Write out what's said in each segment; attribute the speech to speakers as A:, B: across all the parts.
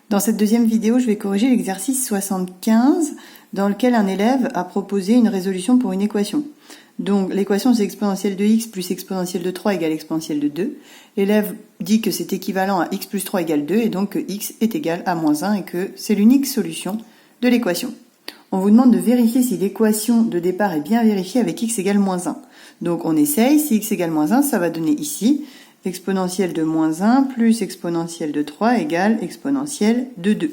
A: Dans cette deuxième vidéo, je vais corriger l'exercice 75 dans lequel un élève a proposé une résolution pour une équation. Donc l'équation c'est exponentielle de x plus exponentielle de 3 égale exponentielle de 2. L'élève dit que c'est équivalent à x plus 3 égale 2 et donc que x est égal à moins 1 et que c'est l'unique solution de l'équation. On vous demande de vérifier si l'équation de départ est bien vérifiée avec x égale moins 1. Donc on essaye, si x égale moins 1, ça va donner ici exponentielle de moins 1 plus exponentielle de 3 égale exponentielle de 2.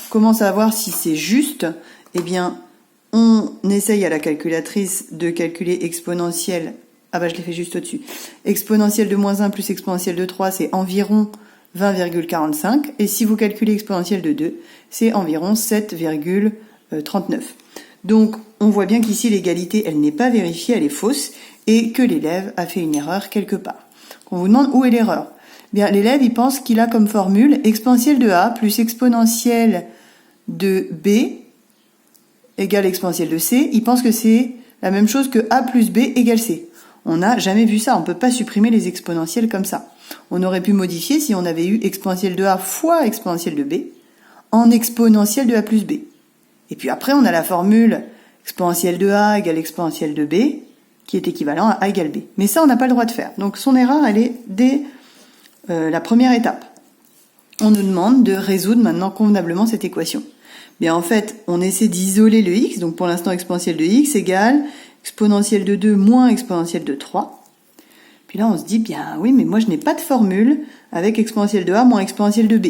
A: Comment savoir si c'est juste? Eh bien, on essaye à la calculatrice de calculer exponentielle. Ah bah je l'ai fait juste au-dessus. Exponentielle de moins 1 plus exponentielle de 3, c'est environ 20,45. Et si vous calculez exponentielle de 2, c'est environ 7,39. Donc, on voit bien qu'ici, l'égalité, elle n'est pas vérifiée, elle est fausse, et que l'élève a fait une erreur quelque part. On vous demande où est l'erreur. Bien, l'élève, il pense qu'il a comme formule exponentielle de a plus exponentielle de b égale exponentielle de c. Il pense que c'est la même chose que a plus b égale c. On n'a jamais vu ça, on ne peut pas supprimer les exponentielles comme ça. On aurait pu modifier si on avait eu exponentielle de a fois exponentielle de b en exponentielle de a plus b. Et puis après, on a la formule exponentielle de a égale exponentielle de b, qui est équivalent à a égale b. Mais ça, on n'a pas le droit de faire. Donc son erreur, elle est dès la première étape. On nous demande de résoudre maintenant convenablement cette équation. Bien en fait, on essaie d'isoler le x, donc pour l'instant exponentielle de x égale exponentielle de 2 moins exponentielle de 3. Puis là, on se dit, bien oui, mais moi je n'ai pas de formule avec exponentielle de a moins exponentielle de b.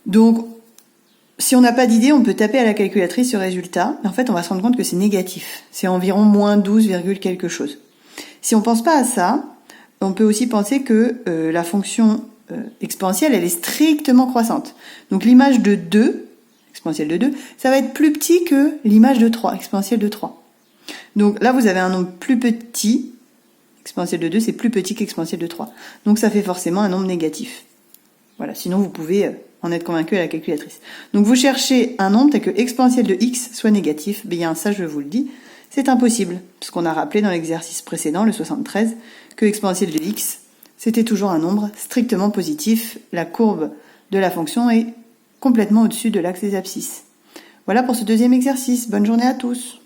A: Donc, si on n'a pas d'idée, on peut taper à la calculatrice ce résultat. En fait, on va se rendre compte que c'est négatif. C'est environ moins 12, quelque chose. Si on pense pas à ça, on peut aussi penser que la fonction exponentielle, elle est strictement croissante. Donc l'image de 2, exponentielle de 2, ça va être plus petit que l'image de 3, exponentielle de 3. Donc là, vous avez un nombre plus petit. Exponentielle de 2, c'est plus petit qu'exponentielle de 3. Donc ça fait forcément un nombre négatif. Voilà, sinon vous pouvez en être convaincu à la calculatrice. Donc vous cherchez un nombre tel que exponentielle de x soit négatif. Bien ça, je vous le dis, c'est impossible. Parce qu'on a rappelé dans l'exercice précédent, le 73, que exponentielle de x, c'était toujours un nombre strictement positif. La courbe de la fonction est complètement au-dessus de l'axe des abscisses. Voilà pour ce deuxième exercice. Bonne journée à tous.